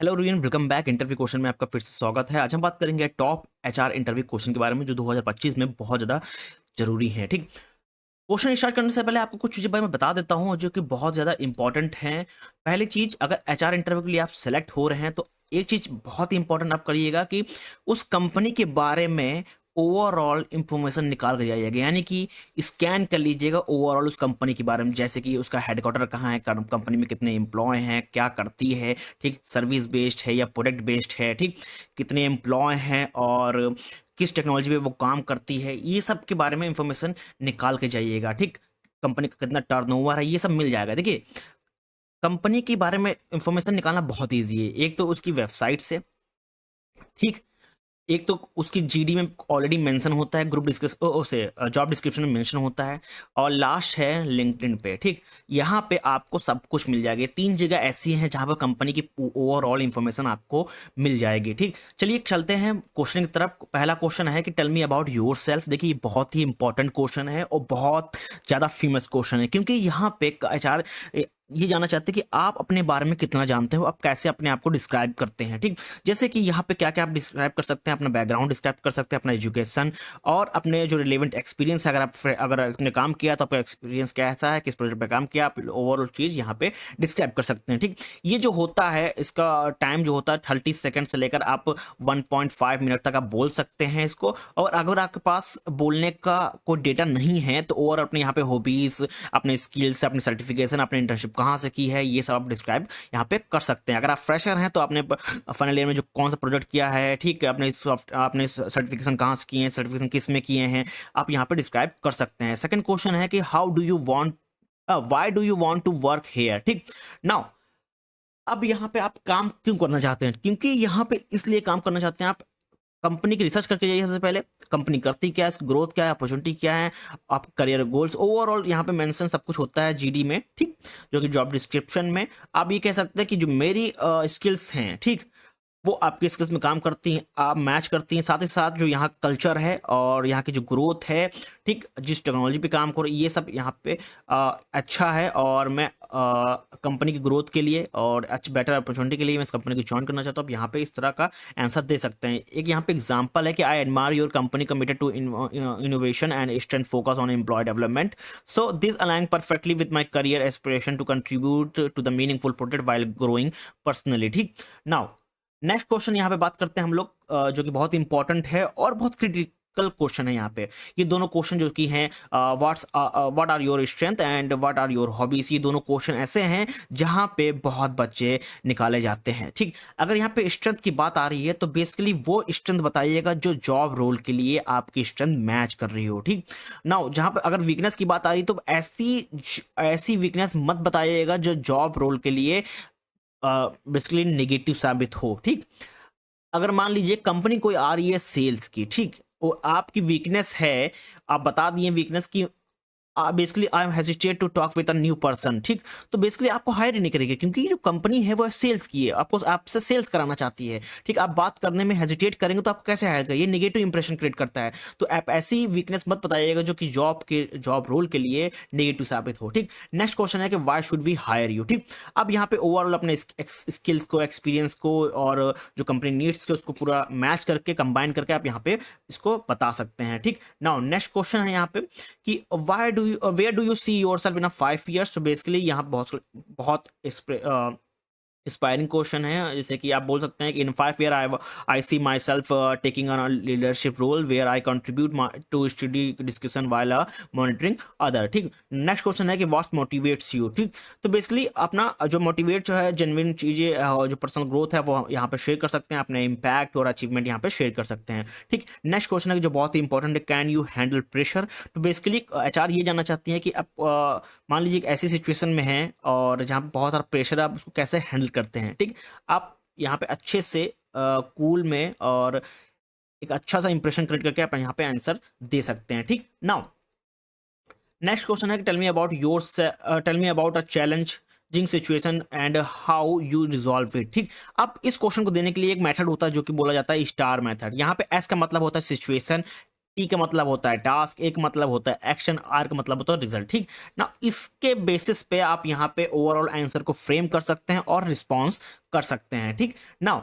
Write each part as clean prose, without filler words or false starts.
Hello everyone, welcome back. Interview question में आपका फिर से स्वागत है। आज हम बात करेंगे टॉप एचआर इंटरव्यू क्वेश्चन के बारे में जो 2025 में बहुत ज़्यादा जरूरी है। ठीक, क्वेश्चन स्टार्ट करने से पहले आपको कुछ चीज़ें मैं बता देता हूँ जो कि बहुत ज़्यादा इंपॉर्टेंट हैं। पहली चीज़, अगर एचआर इंटरव्यू के लिए आप सेलेक्ट हो रहे हैं तो एक चीज़ बहुत ही इंपॉर्टेंट आप करिएगा कि उस कंपनी के बारे में ओवरऑल इंफॉर्मेशन निकाल कर जाइएगा, यानी कि स्कैन कर लीजिएगा ओवरऑल उस कंपनी के बारे में, जैसे कि उसका हेडक्वार्टर कहाँ है, कंपनी में कितने एम्प्लॉय हैं, क्या करती है, ठीक, सर्विस बेस्ड है या प्रोडक्ट बेस्ड है, ठीक, कितने एम्प्लॉय हैं और किस टेक्नोलॉजी पे वो काम करती है, ये सब के बारे में इंफॉर्मेशन निकाल के जाइएगा। ठीक, कंपनी का कितना टर्नओवर है, ये सब मिल जाएगा। देखिए, कंपनी के बारे में इंफॉर्मेशन निकालना बहुत ईजी है। एक तो उसकी वेबसाइट से, ठीक, एक तो उसकी जीडी में ऑलरेडी मेंशन होता है, ग्रुप डिस्कस से जॉब डिस्क्रिप्शन में मेंशन होता है, और लास्ट है लिंक्डइन पे। ठीक, यहाँ पे आपको सब कुछ मिल जाएगी। 3 जगह ऐसी हैं जहाँ पर कंपनी की ओवरऑल इंफॉर्मेशन आपको मिल जाएगी। ठीक, चलिए चलते हैं क्वेश्चन की तरफ। पहला क्वेश्चन है कि tell me about yourself. देखिए, ये बहुत ही इंपॉर्टेंट क्वेश्चन है और बहुत ज़्यादा फेमस क्वेश्चन है, क्योंकि यहाँ पे एचआर ये जानना चाहते हैं कि आप अपने बारे में कितना जानते हो, आप कैसे अपने आप को डिस्क्राइब करते हैं। ठीक, जैसे कि यहाँ पे क्या क्या आप डिस्क्राइब कर सकते हैं, अपना बैकग्राउंड डिस्क्राइब कर सकते हैं, अपना एजुकेशन और अपने जो रिलेवेंट एक्सपीरियंस है। अगर आपने काम किया तो आपका एक्सपीरियंस कैसा है, किस प्रोजेक्ट पे काम किया, आप ओवरऑल चीज़ यहाँ पे डिस्क्राइब कर सकते हैं। ठीक, ये जो होता है इसका टाइम जो होता है 30 सेकेंड से लेकर आप 1.5 मिनट तक आप बोल सकते हैं इसको। और अगर आपके पास बोलने का कोई डेटा नहीं है तो और अपने यहाँ पे हॉबीज, अपने स्किल्स, अपने सर्टिफिकेशन, अपने इंटर्नशिप कहाँ से की है, ये सब आप डिस्क्राइब यहाँ पे कर सकते हैं। अगर आप फ्रेशर हैं तो आपने फाइनल ईयर में जो कौन सा प्रोजेक्ट किया है, ठीक है, आपने सर्टिफिकेशन कहाँ से किए हैं, सर्टिफिकेशन किस में किए हैं, आप यहाँ पे डिस्क्राइब कर सकते हैं। सेकंड क्वेश्चन है कि how do you want why do you want to work here. ठीक, नाउ अब यहाँ पे आप काम क्यों करना चाहते हैं, क्योंकि यहाँ पे इसलिए काम करना चाहते हैं आप कंपनी की रिसर्च करके जाइए। सबसे पहले कंपनी करती क्या है, ग्रोथ क्या है, अपॉर्चुनिटी क्या है, आप करियर गोल्स, ओवरऑल यहाँ पे मेंशन सब कुछ होता है जीडी में। ठीक, जो कि जॉब डिस्क्रिप्शन में आप ये कह सकते हैं कि जो मेरी स्किल्स हैं, ठीक, वो आपकी स्किल्स में काम करती हैं, आप मैच करती हैं। साथ ही साथ जो यहाँ कल्चर है और यहाँ की जो ग्रोथ है, ठीक, जिस टेक्नोलॉजी पे काम करो, ये सब यहाँ पे अच्छा है। और मैं कंपनी की ग्रोथ के लिए और बेटर अपॉर्चुनिटी के लिए मैं इस कंपनी को ज्वाइन करना चाहता हूँ। यहाँ पे इस तरह का आंसर दे सकते हैं। एक यहाँ पे एग्जांपल है कि I admire your company committed to innovation and strength focus on employ development, so this align perfectly with my career aspiration to contribute to the meaningful project while growing personally. ठीक, now next question यहाँ पे बात करते हैं हम लोग, जो कि बहुत इंपॉर्टेंट है और बहुत क्रिटिकल क्वेश्चन है। यहाँ पे ये दोनों क्वेश्चन जो कि हैं, what are your strength and what are your hobbies, ये दोनों क्वेश्चन ऐसे हैं जहाँ पे बहुत बच्चे निकाले जाते हैं। ठीक, अगर यहाँ पे स्ट्रेंथ की बात आ रही है तो बेसिकली वो स्ट्रेंथ बताइएगा जो जॉब रोल के लिए आपकी स्ट्रेंथ मैच कर रही हो। ठीक, नाउ जहाँ पे अगर वीकनेस की बात आ रही है तो ऐसी वीकनेस मत बताइएगा जो जॉब रोल के लिए बेसिकली नेगेटिव साबित हो। ठीक, अगर मान लीजिए कंपनी कोई आ रही है सेल्स की, ठीक, वो आपकी वीकनेस है, आप बता दिए वीकनेस की basically I am hesitate to talk with a new person. ठीक, तो बेसिकली आपको हायर ही नहीं करेगी, क्योंकि ये जो कंपनी है वो सेल्स की है, आपको आपसे सेल्स कराना चाहती है। ठीक, आप बात करने में हेजिटेट करेंगे तो आपको कैसे हायर करेगी, ये नेगेटिव इंप्रेशन क्रिएट करता है। तो आप ऐसी वीकनेस मत बताइएगा जो कि जॉब रोल के लिए नेगेटिव साबित हो। ठीक, नेक्स्ट क्वेश्चन है कि why should we hire you. ठीक, अब यहाँ पे ओवरऑल अपने स्किल्स को, एक्सपीरियंस को और जो कंपनी नीड्स के उसको पूरा मैच करके, कंबाइन करके आप यहाँ पे इसको बता सकते हैं। ठीक, नाउ नेक्स्ट क्वेश्चन है यहाँ पे कि where do you see your self in 5 years। तो बेसिकली यहाँ बहुत इंस्पायरिंग क्वेश्चन है, जैसे कि आप बोल सकते हैं कि in 5 year I see my self taking a leadership role where I contribute to study discussion while monitoring other. ठीक, नेक्स्ट क्वेश्चन है कि व्हाट मोटिवेट्स यू। ठीक, तो बेसिकली अपना जो मोटिवेट जो है, जेन्युइन चीज़ें, जो पर्सनल ग्रोथ है वो यहाँ पे शेयर कर सकते हैं, अपने इम्पैक्ट और अचीवमेंट यहाँ पे शेयर कर सकते हैं। ठीक, नेक्स्ट क्वेश्चन है कि जो बहुत ही इंपॉर्टेंट है, कैन यू हैंडल प्रेशर। तो बेसिकली एचआर ये जानना चाहती है कि आप मान लीजिए एक ऐसी सिचुएशन में हैं और जहाँ पे बहुत सारा प्रेशर है, आप उसको कैसे हैंडल करते हैं। ठीक, आप यहाँ पे अच्छे से कूल में और एक अच्छा सा इंप्रेशन क्रिएट करके आप यहाँ पे आंसर दे सकते हैं। ठीक, नाउ नेक्स्ट क्वेश्चन है कि tell me about a challenging situation and how you resolve it. ठीक, अब इस क्वेश्चन को देने के लिए एक मेथड होता है जो कि बोला जाता है स्टार मेथड। यहाँ पे एस का मतलब होता है सिचुएशन, टी का मतलब होता है टास्क, ए का मतलब होता है एक्शन, आर का मतलब होता है रिजल्ट। ठीक ना, इसके बेसिस पे आप यहाँ पे ओवरऑल आंसर को फ्रेम कर सकते हैं और रिस्पॉन्स कर सकते हैं। ठीक ना,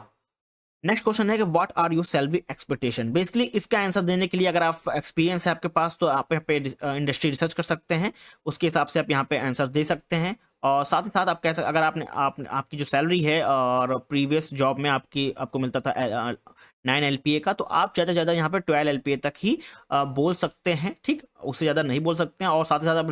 नेक्स्ट क्वेश्चन है कि what are your salary expectation. Basically इसका आंसर देने के लिए अगर आप एक्सपीरियंस है आपके पास तो आप यहाँ पे इंडस्ट्री रिसर्च कर सकते हैं, उसके हिसाब से आप यहाँ पे आंसर दे सकते हैं। और साथ ही साथ आप कैसे, अगर आपकी जो सैलरी है और प्रीवियस जॉब में आपको मिलता था 9 LPA का, तो आप ज़्यादा से ज़्यादा यहाँ पे 12 LPA तक ही बोल सकते हैं। ठीक, उससे ज़्यादा नहीं बोल सकते हैं। और साथ ही साथ आप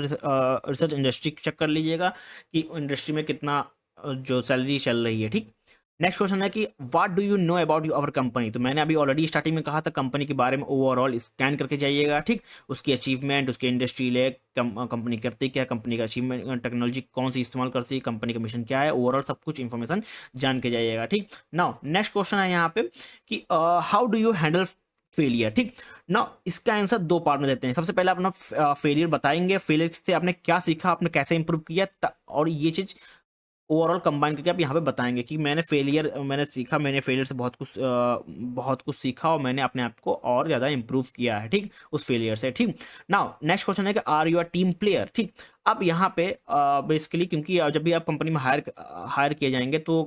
रिसर्च इंडस्ट्री चेक कर लीजिएगा कि इंडस्ट्री में कितना जो सैलरी चल रही है। ठीक, नेक्स्ट क्वेश्चन है कि what do you know about you our company. तो मैंने अभी ऑलरेडी स्टार्टिंग में कहा था कंपनी के बारे में ओवरऑल स्कैन करके जाइएगा। ठीक, उसकी अचीवमेंट, उसके इंडस्ट्री ले, कंपनी करती क्या, कंपनी का अचीवमेंट, टेक्नोलॉजी कौन सी इस्तेमाल करती है, कंपनी का मिशन क्या है, ओवरऑल सब कुछ इन्फॉर्मेशन जान के जाइएगा। ठीक, नाउ नेक्स्ट क्वेश्चन है यहाँ पे कि how do you handle failure. ठीक ना, इसका आंसर दो पार्ट में देते हैं। सबसे पहले अपना फेलियर बताएंगे, फेलियर से आपने क्या सीखा, आपने कैसे इंप्रूव किया, और ये चीज ओवरऑल कंबाइन करके आप यहाँ पे बताएंगे कि मैंने सीखा, मैंने फेलियर से बहुत कुछ सीखा और मैंने अपने आप को और ज़्यादा इंप्रूव किया है। ठीक, उस फेलियर से। ठीक, नाउ नेक्स्ट क्वेश्चन है कि are you a team player. ठीक, अब यहाँ पे बेसिकली क्योंकि जब भी आप कंपनी में हायर किए जाएंगे तो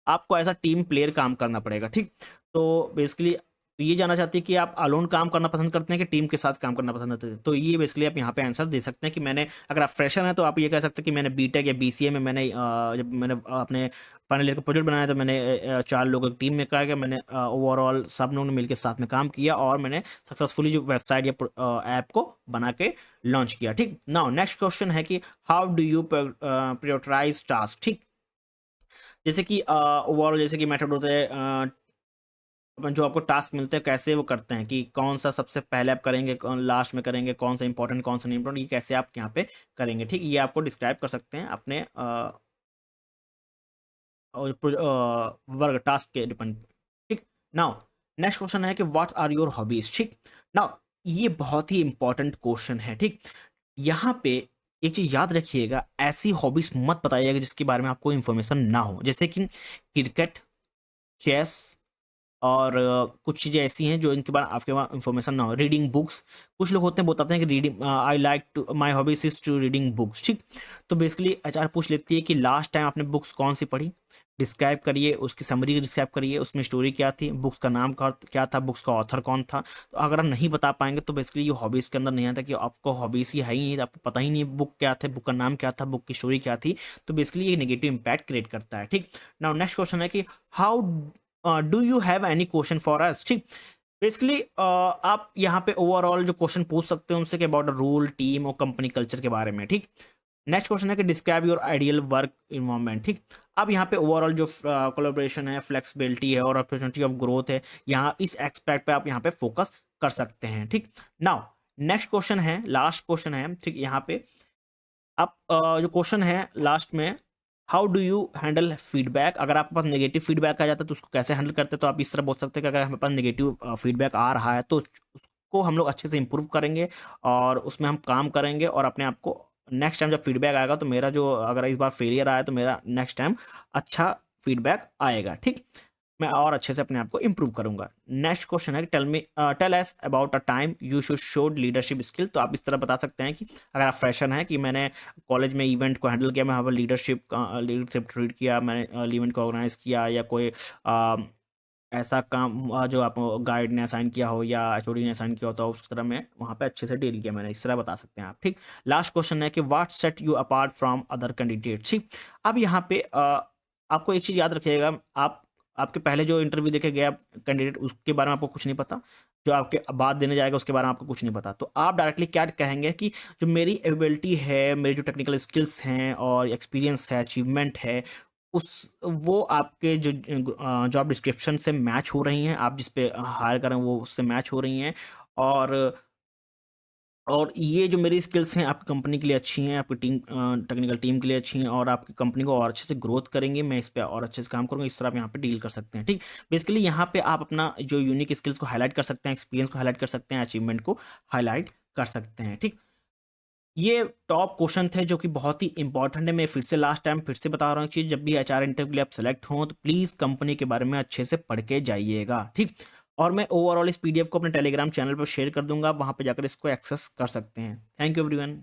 आपको ऐसा टीम प्लेयर काम करना पड़ेगा। ठीक, तो बेसिकली ये जानना चाहती है कि आप अलोन काम करना पसंद करते हैं कि टीम के साथ काम करना पसंद करते हैं। तो ये बेसिकली आप यहाँ पे आंसर दे सकते हैं कि मैंने, अगर आप फ्रेशर हैं तो आप ये कह सकते हैं कि मैंने बीटेक या बीसीए में जब मैंने अपने फाइनल ईयर का प्रोजेक्ट बनाया तो मैंने 4 लोगों की टीम में कहा कि मैंने ओवरऑल सब लोगों ने मिलकर साथ में काम किया और मैंने सक्सेसफुली जो वेबसाइट या ऐप को बना के लॉन्च किया। ठीक, नाउ नेक्स्ट क्वेश्चन है कि how do you prioritise task. ठीक, जैसे कि ओवरऑल जैसे कि मेथड होते हैं, जो आपको टास्क मिलते हैं कैसे वो करते हैं, कि कौन सा सबसे पहले आप करेंगे, कौन लास्ट में करेंगे, कौन सा इंपॉर्टेंट कौन सा नहीं इंपॉर्टेंट, ये कैसे आप यहाँ पे करेंगे। ठीक, ये आपको डिस्क्राइब कर सकते हैं अपने वर्क टास्क के डिपेंड। ठीक, नाउ नेक्स्ट क्वेश्चन है कि व्हाट आर योर हॉबीज। ठीक, नाउ ये बहुत ही इंपॉर्टेंट क्वेश्चन है। ठीक, यहाँ पे एक चीज याद रखिएगा, ऐसी हॉबीज मत बताइएगा जिसके बारे में आपको इन्फॉर्मेशन ना हो, जैसे कि क्रिकेट, चेस, और कुछ चीज़ें ऐसी हैं जो इनके बारे में आपके पास इन्फॉर्मेशन ना हो। रीडिंग बुक्स, कुछ लोग होते हैं बताते हैं कि reading, I like to, my hobbies is to reading books. ठीक, तो बेसिकली एचआर पूछ लेती है कि लास्ट टाइम आपने बुक्स कौन सी पढ़ी, डिस्क्राइब करिए, उसकी समरी डिस्क्राइब करिए, उसमें स्टोरी क्या थी, बुक्स का नाम क्या था, बुक्स का ऑथर कौन था। तो अगर आप नहीं बता पाएंगे तो बेसिकली ये हॉबीज़ के अंदर नहीं आता, कि आपको हॉबीज़ ही है ही नहीं, आपको पता ही नहीं बुक क्या थे, बुक का नाम क्या था, बुक की स्टोरी क्या थी। तो बेसिकली ये नेगेटिव इंपैक्ट क्रिएट करता है। ठीक, नाउ नेक्स्ट क्वेश्चन है कि how do you have any question for us. ठीक, बेसिकली आप यहाँ पे ओवरऑल जो क्वेश्चन पूछ सकते हैं उनसे कि अबाउट रूल, टीम और कंपनी कल्चर के बारे में। ठीक, नेक्स्ट क्वेश्चन है कि describe your ideal work environment. ठीक, अब यहाँ पे ओवरऑल जो कोलैबोरेशन है, फ्लेक्सिबिलिटी है और अपॉर्चुनिटी ऑफ ग्रोथ है, यहाँ इस एक्सपेक्ट पे आप यहाँ पे फोकस कर सकते हैं। ठीक, नाउ नेक्स्ट क्वेश्चन है, लास्ट क्वेश्चन है। ठीक, यहाँ पे आप जो क्वेश्चन है लास्ट में, how do you handle feedback. अगर आपके पास नेगेटिव फीडबैक आ जाता है तो उसको कैसे हैंडल करते हैं, तो आप इस तरह बोल सकते हैं कि अगर हमारे पास नेगेटिव फीडबैक आ रहा है तो उसको हम लोग अच्छे से इंप्रूव करेंगे और उसमें हम काम करेंगे और अपने आप को नेक्स्ट टाइम जब फीडबैक आएगा तो मेरा जो, अगर इस बार फेलियर आया तो मेरा नेक्स्ट टाइम अच्छा फीडबैक आएगा। ठीक, मैं और अच्छे से अपने आप को इंप्रूव करूंगा। नेक्स्ट क्वेश्चन है tell us about a time you should showed leadership skill. तो आप इस तरह बता सकते हैं कि अगर आप फ्रेशर हैं कि मैंने कॉलेज में इवेंट को हैंडल किया, मैं वहाँ पर लीडरशिप ट्रीट किया, मैंने इवेंट को ऑर्गेनाइज किया, या कोई ऐसा काम जो आप गाइड ने असाइन किया हो या एचओडी ने असाइन किया हो तो उस तरह मैं वहाँ पे अच्छे से डील किया मैंने, इस तरह बता सकते हैं आप। ठीक, लास्ट क्वेश्चन है कि what set you apart from other candidate. ठीक, अब यहाँ पे आपको एक चीज़ याद रखिएगा, आपके पहले जो इंटरव्यू देखे गया कैंडिडेट उसके बारे में आपको कुछ नहीं पता, जो आपके बाद देने जाएगा उसके बारे में आपको कुछ नहीं पता, तो आप डायरेक्टली क्या कहेंगे कि जो मेरी एबिलिटी है, मेरी जो टेक्निकल स्किल्स हैं और एक्सपीरियंस है, अचीवमेंट है, उस वो आपके जो जॉब डिस्क्रिप्शन से मैच हो रही हैं, आप जिस पे हायर करें वो उससे मैच हो रही हैं, और ये जो मेरी स्किल्स हैं आपकी कंपनी के लिए अच्छी हैं, आपकी टेक्निकल टीम के लिए अच्छी हैं और आपकी कंपनी को और अच्छे से ग्रोथ करेंगे, मैं इस पे और अच्छे से काम करूँगा, इस तरह आप यहाँ पे डील कर सकते हैं। ठीक, बेसिकली यहाँ पे आप अपना जो यूनिक स्किल्स को हाईलाइट कर सकते हैं, एक्सपीरियंस को हाईलाइट कर सकते हैं, अचीवमेंट को हाईलाइट कर सकते हैं। ठीक, ये टॉप क्वेश्चन थे जो कि बहुत ही इंपॉर्टेंट है। मैं फिर से लास्ट टाइम फिर से बता रहा हूँ कि जब भी एचआर इंटरव्यू के लिए आप सेलेक्ट हों तो प्लीज़ कंपनी के बारे में अच्छे से पढ़ के जाइएगा। ठीक, और मैं ओवरऑल इस पीडीएफ को अपने टेलीग्राम चैनल पर शेयर कर दूंगा, वहां पे जाकर इसको एक्सेस कर सकते हैं। Thank you everyone.